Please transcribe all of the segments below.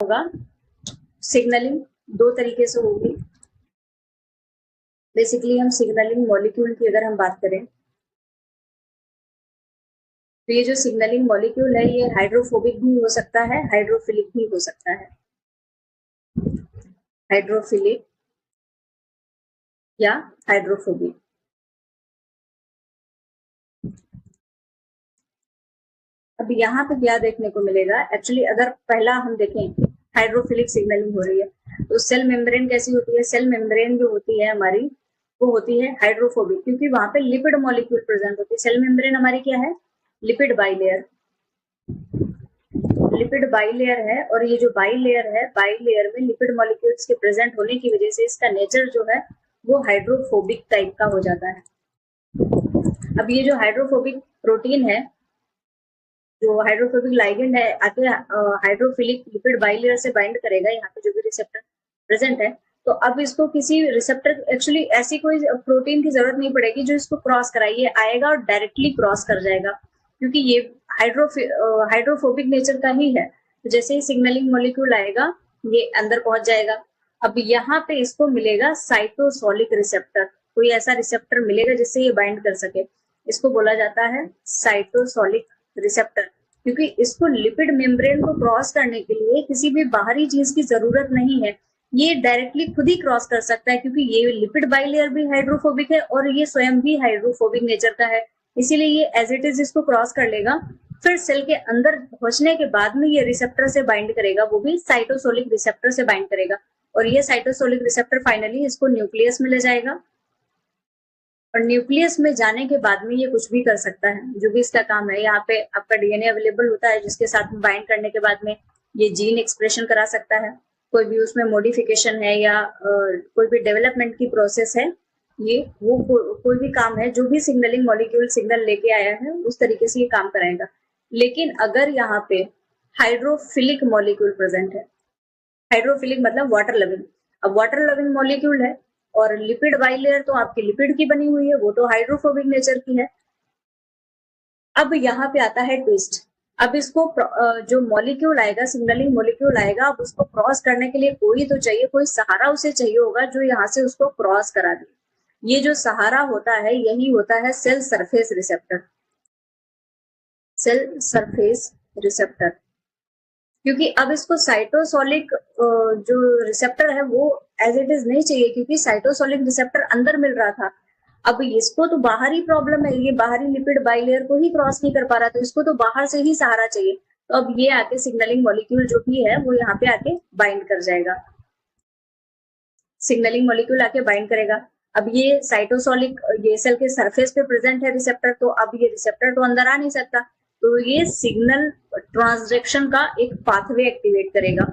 होगा सिग्नलिंग दो तरीके से होगी। बेसिकली हम सिग्नलिंग मॉलिक्यूल की अगर हम बात करें तो ये जो सिग्नलिंग मॉलिक्यूल है ये हाइड्रोफोबिक भी हो सकता है, हाइड्रोफिलिक भी हो सकता है। हाइड्रोफिलिक या हाइड्रोफोबिक। अब यहाँ पे क्या देखने को मिलेगा, एक्चुअली अगर पहला हम देखें हाइड्रोफिलिक सिग्नलिंग हो रही है तो सेल मेम्ब्रेन कैसी होती है, सेल मेम्ब्रेन जो होती है हमारी वो होती है हाइड्रोफोबिक, क्योंकि वहां पे लिपिड मॉलिक्यूल प्रेजेंट होती है। सेल मेम्ब्रेन हमारी क्या है, लिपिड बाइलेयर, लिपिड बाइलेयर है। और ये जो बाइलेयर है, बाइलेयर में लिपिड मॉलिक्यूल्स के प्रेजेंट होने की वजह से इसका नेचर जो है वो हाइड्रोफोबिक टाइप का हो जाता है। अब ये जो हाइड्रोफोबिक प्रोटीन है, जो हाइड्रोफोबिक लाइगेंड है, आके हाइड्रोफिलिक लिपिड बाइलेयर से बाइंड करेगा यहाँ पे जो भी रिसेप्टर प्रेजेंट है। तो अब इसको किसी रिसेप्टर, एक्चुअली ऐसी कोई प्रोटीन की जरूरत नहीं पड़ेगी जो इसको क्रॉस कराइए, आएगा और डायरेक्टली क्रॉस कर जाएगा, क्योंकि ये हाइड्रोफोबिक नेचर का ही है। तो जैसे ही सिग्नलिंग मॉलिक्यूल आएगा ये अंदर पहुंच जाएगा। अब यहाँ पे इसको मिलेगा साइटोसोलिक रिसेप्टर, कोई ऐसा रिसेप्टर मिलेगा जिससे ये बाइंड कर सके, इसको बोला जाता है साइटोसोलिक रिसेप्टर। क्योंकि इसको लिपिड मेम्ब्रेन को क्रॉस करने के लिए किसी भी बाहरी चीज की जरूरत नहीं है, ये डायरेक्टली खुद ही क्रॉस कर सकता है, क्योंकि ये लिपिड बाइलेयर भी हाइड्रोफोबिक है और ये स्वयं भी हाइड्रोफोबिक नेचर का है, इसीलिए ये एज इट इज इसको क्रॉस कर लेगा। फिर सेल के अंदर पहुंचने के बाद में ये रिसेप्टर से बाइंड करेगा, वो भी साइटोसोलिक रिसेप्टर से बाइंड करेगा, और ये साइटोसोलिक रिसेप्टर फाइनली इसको न्यूक्लियस में ले जाएगा। और न्यूक्लियस में जाने के बाद में ये कुछ भी कर सकता है, जो भी इसका काम है। यहाँ पे आपका डीएनए अवेलेबल होता है जिसके साथ में बाइंड करने के बाद में ये जीन एक्सप्रेशन करा सकता है, कोई भी उसमें मॉडिफिकेशन है या कोई भी डेवलपमेंट की प्रोसेस है, ये वो कोई भी काम है जो भी सिग्नलिंग मॉलिक्यूल सिग्नल लेके आया है उस तरीके से ये काम कराएगा। लेकिन अगर यहाँ पे हाइड्रोफिलिक मॉलिक्यूल प्रेजेंट है, हाइड्रोफिलिक मतलब वाटर लविंग, अब वाटर लविंग मॉलिक्यूल है और लिपिड बाइलेयर तो आपकी लिपिड की बनी हुई है, वो तो हाइड्रोफोबिक नेचर की है। अब यहाँ पे आता है ट्विस्ट, अब इसको जो मॉलिक्यूल आएगा, सिग्नलिंग मॉलिक्यूल आएगा, अब उसको क्रॉस करने के लिए कोई तो चाहिए, कोई सहारा उसे चाहिए होगा जो यहाँ से उसको क्रॉस करा दे। ये जो सहारा होता है यही होता है cell surface receptor, cell surface receptor. क्योंकि अब इसको साइटोसोलिक जो रिसेप्टर है वो एज इट इज नहीं चाहिए, क्योंकि साइटोसोलिक रिसेप्टर अंदर मिल रहा था। अब इसको तो बाहरी प्रॉब्लम है, ये बाहरी लिपिड बाइलेयर को ही क्रॉस नहीं कर पा रहा, तो इसको तो बाहर से ही सहारा चाहिए। तो अब ये आके सिग्नलिंग मॉलिक्यूल जो भी है वो यहाँ पे आके बाइंड कर जाएगा, सिग्नलिंग मॉलिक्यूल आके बाइंड करेगा। अब ये साइटोसोलिक, ये सेल के सरफेस पे प्रेजेंट है रिसेप्टर, तो अब ये रिसेप्टर तो अंदर आ नहीं सकता, तो ये सिग्नल ट्रांसडक्शन का एक पाथवे एक्टिवेट करेगा,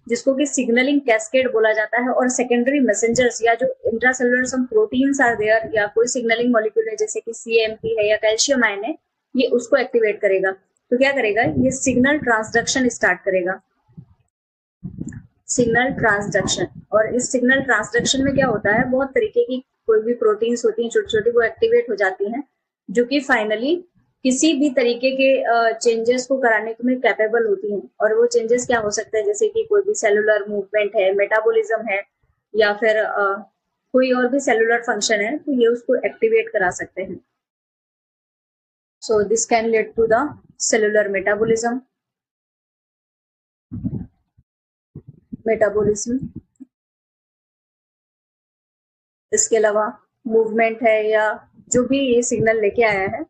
जिसको कि सिग्नलिंग कैस्केड बोला जाता है। और सेकेंडरी मैसेंजर्स या जो intracellular some proteins are there, या कोई सिग्नलिंग मॉलिक्यूल है जैसे कि सीएमपी है या कैल्शियम आयन है, ये उसको एक्टिवेट करेगा। तो क्या करेगा, ये सिग्नल ट्रांसडक्शन स्टार्ट करेगा, सिग्नल ट्रांसडक्शन। और इस सिग्नल ट्रांसडक्शन में क्या होता है, बहुत तरीके की कोई भी प्रोटीन्स होती हैं छोटी छोटी, वो एक्टिवेट हो जाती हैं, जो कि फाइनली किसी भी तरीके के चेंजेस को कराने में कैपेबल होती हैं। और वो चेंजेस क्या हो सकते हैं, जैसे कि कोई भी सेलुलर मूवमेंट है, मेटाबॉलिज्म है, या फिर कोई और भी सेलुलर फंक्शन है, तो ये उसको एक्टिवेट करा सकते हैं। So this can lead to the cellular metabolism, इसके अलावा मूवमेंट है, या जो भी ये सिग्नल लेके आया है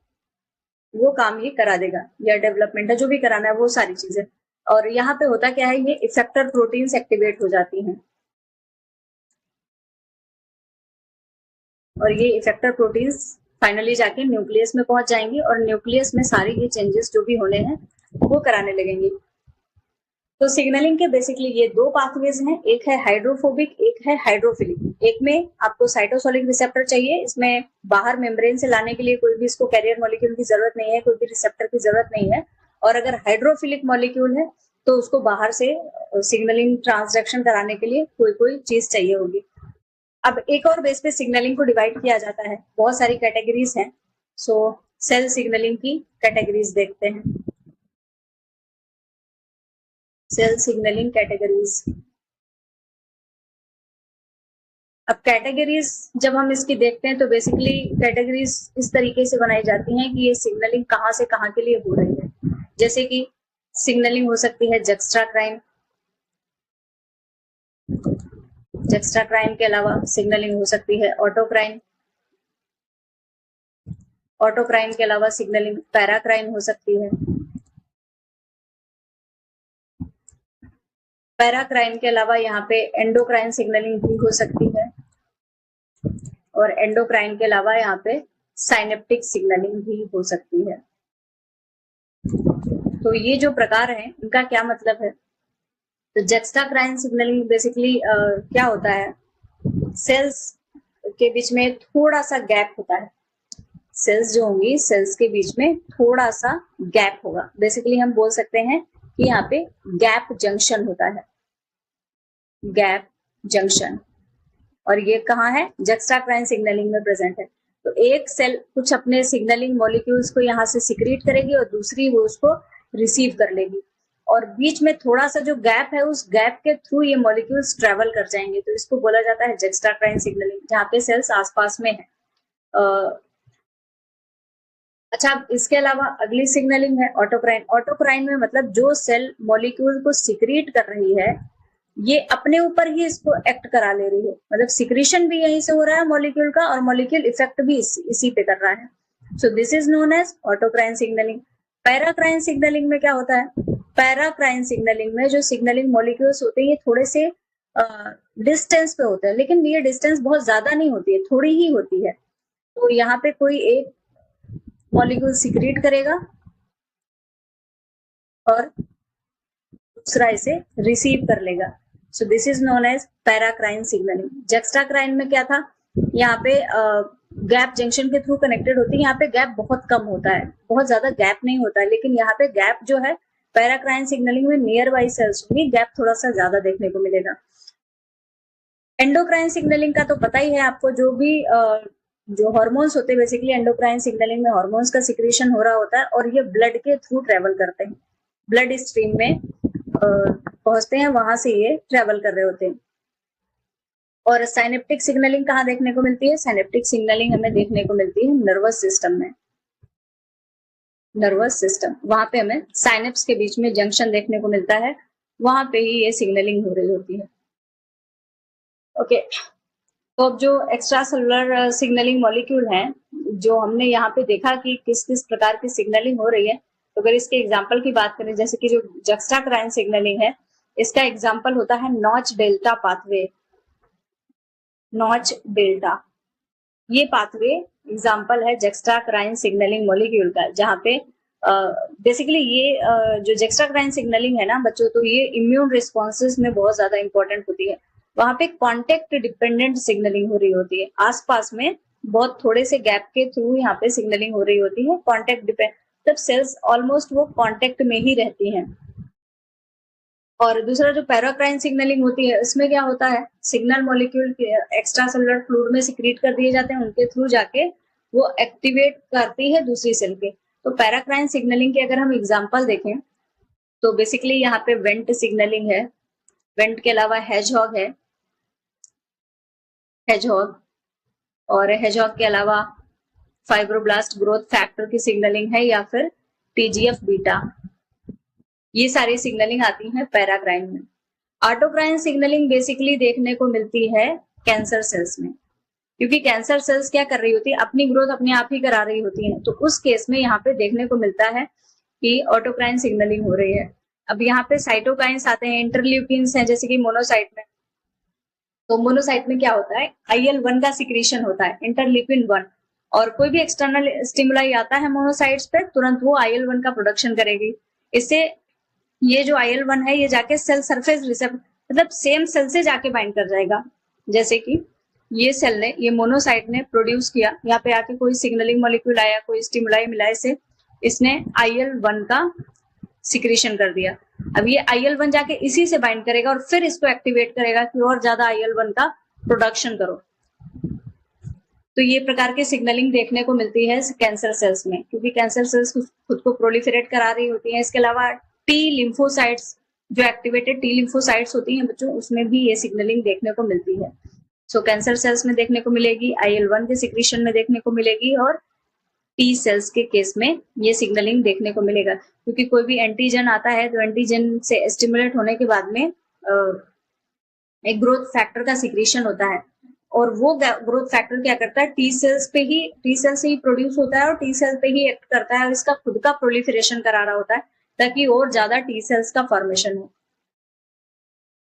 वो काम ये करा देगा, या डेवलपमेंट है जो भी कराना है वो सारी चीजें। और यहाँ पे होता क्या है, ये इफेक्टर प्रोटीन्स एक्टिवेट हो जाती हैं, और ये इफेक्टर प्रोटीन्स फाइनली जाके न्यूक्लियस में पहुंच जाएंगी, और न्यूक्लियस में सारे ये चेंजेस जो भी होने हैं वो कराने लगेंगे। तो सिग्नलिंग के बेसिकली ये दो पाथवेज हैं, एक है हाइड्रोफोबिक, एक है हाइड्रोफिलिक। एक में आपको साइटोसोलिक रिसेप्टर चाहिए, इसमें बाहर मेम्ब्रेन से लाने के लिए कोई भी इसको कैरियर मॉलिक्यूल की जरूरत नहीं है, कोई भी रिसेप्टर की जरूरत नहीं है। और अगर हाइड्रोफिलिक मॉलिक्यूल है तो उसको बाहर से सिग्नलिंग ट्रांसडक्शन कराने के लिए कोई कोई चीज चाहिए होगी। अब एक और बेस पे सिग्नलिंग को डिवाइड किया जाता है, बहुत सारी कैटेगरीज हैं। सो सेल सिग्नलिंग की कैटेगरीज देखते हैं। Cell signalling categories. अब कैटेगरीज जब हम इसकी देखते हैं तो बेसिकली कैटेगरीज इस तरीके से बनाई जाती हैं कि ये सिग्नलिंग कहाँ से कहाँ के लिए हो रही है। जैसे कि सिग्नलिंग हो सकती है जक्स्ट्राक्राइन, जक्स्ट्राक्राइन के अलावा सिग्नलिंग हो सकती है ऑटोक्राइन, ऑटोक्राइन के अलावा सिग्नलिंग पैराक्राइन हो सकती है, पैराक्राइन के अलावा यहाँ पे एंडोक्राइन सिग्नलिंग भी हो सकती है, और एंडोक्राइन के अलावा यहाँ पे साइनेप्टिक सिग्नलिंग भी हो सकती है। तो ये जो प्रकार हैं इनका क्या मतलब है? तो जक्स्ट्राक्राइन सिग्नलिंग बेसिकली क्या होता है, सेल्स के बीच में थोड़ा सा गैप होता है, सेल्स जो होंगी सेल्स के बीच में थोड़ा सा गैप होगा। बेसिकली हम बोल सकते हैं कि यहाँ पे गैप जंक्शन होता है, गैप जंक्शन। और ये कहाँ है? जक्स्ट्राक्राइन सिग्नलिंग में प्रेजेंट है। तो एक सेल कुछ अपने सिग्नलिंग मॉलिक्यूल्स को यहाँ से सिक्रीट करेगी और दूसरी वो उसको रिसीव कर लेगी, और बीच में थोड़ा सा जो गैप है उस गैप के थ्रू ये मॉलिक्यूल्स ट्रेवल कर जाएंगे, तो इसको बोला जाता है जक्स्ट्राक्राइन सिग्नलिंग, जहाँ पे सेल्स आसपास में है। अच्छा, इसके अलावा अगली सिग्नलिंग है ऑटोक्राइन। ऑटोक्राइन में मतलब जो सेल मॉलिक्यूल को सिक्रीट कर रही है ये अपने ऊपर ही इसको एक्ट करा ले रही है, मतलब सिक्रीशन भी यहीं से हो रहा है मॉलिक्यूल का, और मॉलिक्यूल इफेक्ट भी इसी पे कर रहा है। So this is known as autocrine signalling. Paracrine signalling में क्या होता है? पैराक्राइन सिग्नलिंग में जो सिग्नलिंग मॉलिक्यूल्स होते हैं ये थोड़े से डिस्टेंस पे होते हैं, लेकिन ये डिस्टेंस बहुत ज्यादा नहीं होती है, थोड़ी ही होती है। तो यहाँ पे कोई एक मॉलिक्यूल सिक्रीट करेगा और दूसरा इसे रिसीव कर लेगा। So this is known as paracrine signalling. Juxtacrine में क्या था? यहाँ पे गैप जंक्शन के थ्रू कनेक्टेड होती है, यहाँ पे गैप बहुत कम होता है, बहुत ज्यादा गैप नहीं होता है, लेकिन यहाँ पे गैप जो है पैराक्राइन सिग्नलिंग में नियर बाई सेल्स होगी, गैप थोड़ा सा ज्यादा देखने को मिलेगा। एंडोक्राइन सिग्नलिंग का तो पता ही है आपको, जो भी जो हार्मोन्स होते हैं बेसिकली एंडोक्राइन सिग्नलिंग में हार्मोन्स का सिक्रीशन हो रहा होता है, और ये ब्लड के थ्रू ट्रेवल करते हैं, ब्लड स्ट्रीम में पहुंचते हैं, वहां से ये ट्रेवल कर रहे होते हैं। और साइनेप्टिक सिग्नलिंग कहाँ देखने को मिलती है? साइनेप्टिक सिग्नलिंग हमें देखने को मिलती है नर्वस सिस्टम में, नर्वस सिस्टम, वहां पे हमें साइनेप्स के बीच में जंक्शन देखने को मिलता है, वहां पे ही ये सिग्नलिंग हो रही होती है। ओके, तो अब जो एक्स्ट्रा सेलुलर सिग्नलिंग मॉलिक्यूल हैं जो हमने यहाँ पे देखा कि किस किस प्रकार की सिग्नलिंग हो रही है, तो अगर इसके एग्जाम्पल की बात करें, जैसे कि जो जक्स्ट्राक्राइन सिग्नलिंग है इसका एग्जाम्पल होता है notch delta pathway. Notch delta ये पाथवे एग्जाम्पल है जक्स्ट्राक्राइन सिग्नलिंग मॉलिक्यूल का, जहाँ पे बेसिकली ये जो जक्स्ट्राक्राइन सिग्नलिंग है ना बच्चों, तो ये इम्यून रिस्पॉन्सेज में बहुत ज्यादा इंपॉर्टेंट होती है। वहां पे कॉन्टेक्ट डिपेंडेंट सिग्नलिंग हो रही होती है, आसपास में बहुत थोड़े से गैप के थ्रू यहाँ पे सिग्नलिंग हो रही होती है, कॉन्टेक्ट डिपेंड, तब सेल्स ऑलमोस्ट वो कॉन्टेक्ट में ही रहती हैं। और दूसरा जो पैराक्राइन सिग्नलिंग होती है इसमें क्या होता है, signal molecule extra cellular fluid में सिक्रीट कर दिए जाते हैं, उनके थ्रू जाके वो एक्टिवेट करती है दूसरी सेल के। तो पैराक्राइन सिग्नलिंग के अगर हम एग्जांपल देखें तो बेसिकली यहाँ पे वेंट सिग्नलिंग है, वेंट के अलावा हेजहॉग है, हेजहॉग, और हेजहॉग के अलावा फाइब्रोब्लास्ट ग्रोथ फैक्टर की सिग्नलिंग है, या फिर टीजीएफ बीटा, ये सारी सिग्नलिंग आती है पैराक्राइन में। ऑटोक्राइन सिग्नलिंग बेसिकली देखने को मिलती है कैंसर सेल्स में, क्योंकि कैंसर सेल्स क्या कर रही होती है, अपनी ग्रोथ अपने आप ही करा रही होती है, तो उस केस में यहाँ पे देखने को मिलता है कि ऑटोक्राइन सिग्नलिंग हो रही है। अब यहाँ पे साइटोकाइंस आते हैं, इंटरल्यूकिन्स हैं, जैसे कि मोनोसाइट में, तो मोनोसाइट में क्या होता है, IL-1 का सिक्रीशन होता है, इंटरल्यूकिन 1, और कोई भी एक्सटर्नल स्टिमुलाई आता है मोनोसाइट्स पे तुरंत वो IL-1 का प्रोडक्शन करेगी। इससे ये जो IL-1 है ये जाके सेल सरफेस रिसेप्टर, मतलब सेम सेल से जाके बाइंड कर जाएगा। जैसे कि ये सेल ने, ये मोनोसाइट ने प्रोड्यूस किया, यहाँ पे आके कोई सिग्नलिंग मॉलिक्यूल आया, कोई स्टिमुलाई मिला इसे, इसने IL-1 का सिक्रीशन कर दिया। अब ये IL-1 जाके इसी से बाइंड करेगा और फिर इसको एक्टिवेट करेगा कि और ज्यादा IL-1 का प्रोडक्शन करो। तो ये प्रकार की सिग्नलिंग देखने को मिलती है कैंसर सेल्स में, क्योंकि कैंसर सेल्स खुद को प्रोलिफरेट करा रही होती हैं। इसके अलावा टी लिम्फोसाइट्स जो एक्टिवेटेड टी लिम्फोसाइट्स होती हैं बच्चों, उसमें भी ये सिग्नलिंग देखने को मिलती है। सो कैंसर सेल्स में देखने को मिलेगी, IL-1 के सिक्रीशन में देखने को मिलेगी, और टी सेल्स के केस में ये सिग्नलिंग देखने को मिलेगा, क्योंकि कोई भी एंटीजन आता है तो एंटीजन से स्टिमुलेट होने के बाद में एक ग्रोथ फैक्टर का सिक्रीशन होता है, और वो ग्रोथ फैक्टर क्या करता है, टी सेल्स से ही प्रोड्यूस होता है और टी सेल पे ही एक्ट करता है, और इसका खुद का प्रोलिफरेशन करा रहा होता है ताकि और ज्यादा टी सेल्स का फॉर्मेशन हो।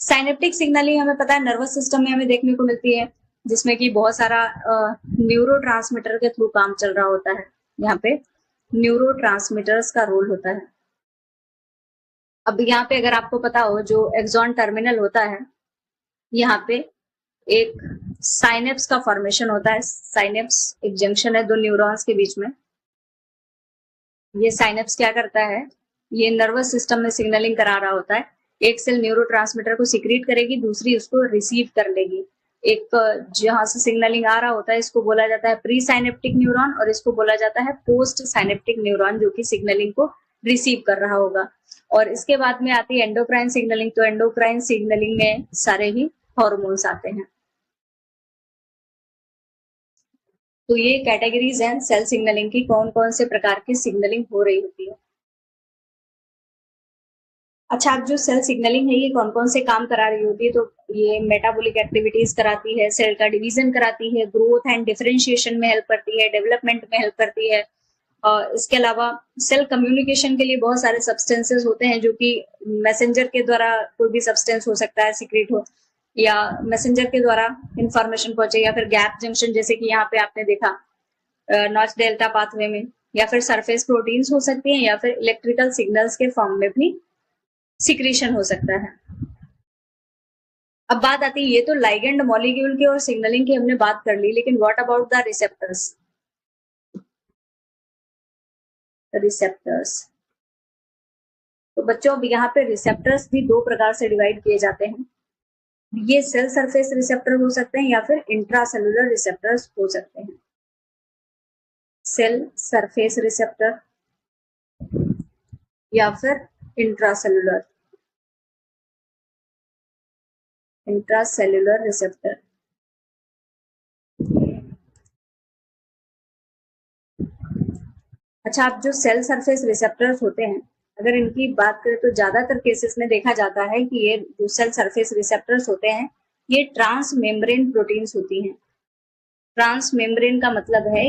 साइनेप्टिक सिग्नलिंग हमें पता है नर्वस सिस्टम में हमें देखने को मिलती है, जिसमें कि बहुत सारा न्यूरोट्रांसमीटर के थ्रू काम चल रहा होता है। यहाँ पे न्यूरोट्रांसमीटर्स का रोल होता है। अब यहाँ पे अगर आपको पता हो, जो एक्सॉन टर्मिनल होता है, यहाँ पे एक साइनेप्स का फॉर्मेशन होता है। साइनेप्स एक जंक्शन है दो न्यूरॉन्स के बीच में। ये साइनेप्स क्या करता है, ये नर्वस सिस्टम में सिग्नलिंग करा रहा होता है। एक सेल न्यूरोट्रांसमीटर को सिक्रीट करेगी, दूसरी उसको रिसीव कर लेगी। एक जहां से सिग्नलिंग आ रहा होता है, इसको बोला जाता है प्री साइनेप्टिक न्यूरॉन, और इसको बोला जाता है पोस्ट साइनेप्टिक न्यूरॉन, जो कि सिग्नलिंग को रिसीव कर रहा होगा। और इसके बाद में आती है एंडोक्राइन सिग्नलिंग। तो एंडोक्राइन सिग्नलिंग में सारे ही हॉर्मोन्स आते हैं। तो ये कैटेगरीज हैं सेल सिग्नलिंग की, कौन कौन से प्रकार की सिग्नलिंग हो रही होती है। अच्छा, अब जो सेल सिग्नलिंग है ये कौन कौन से काम करा रही होती है, तो ये मेटाबॉलिक एक्टिविटीज कराती है, सेल का डिवीजन कराती है, ग्रोथ एंड डिफरेंशिएशन में हेल्प करती है, डेवलपमेंट में हेल्प करती है। और इसके अलावा सेल कम्युनिकेशन के लिए बहुत सारे सब्सटेंसेस होते हैं, जो कि मैसेंजर के द्वारा कोई भी सब्सटेंस हो सकता है सीक्रेट हो, या मैसेंजर के द्वारा इंफॉर्मेशन पहुंचे, या फिर गैप जंक्शन जैसे कि यहाँ पे आपने देखा नॉच डेल्टा पाथवे में, या फिर सरफेस प्रोटीन्स हो सकती हैं, या फिर इलेक्ट्रिकल सिग्नल्स के फॉर्म में भी सिक्रीशन हो सकता है। अब बात आती है, ये तो लाइगेंड मॉलिक्यूल की और सिग्नलिंग की हमने बात कर ली, लेकिन what about the receptors. Receptors, तो बच्चों अब यहाँ पे रिसेप्टर्स भी दो प्रकार से डिवाइड किए जाते हैं। ये सेल सरफेस रिसेप्टर हो सकते हैं, या फिर इंट्रासेलुलर रिसेप्टर्स हो सकते हैं। सेल सरफेस रिसेप्टर या फिर इंट्रासेलुलर रिसेप्टर। अच्छा, अब जो सेल सरफेस रिसेप्टर्स होते हैं, अगर इनकी बात करें तो ज्यादातर केसेस में देखा जाता है कि ये जो सेल सरफेस रिसेप्टर्स होते हैं, ये ट्रांस मेम्ब्रेन प्रोटीन्स होती हैं। ट्रांस मेम्ब्रेन का मतलब है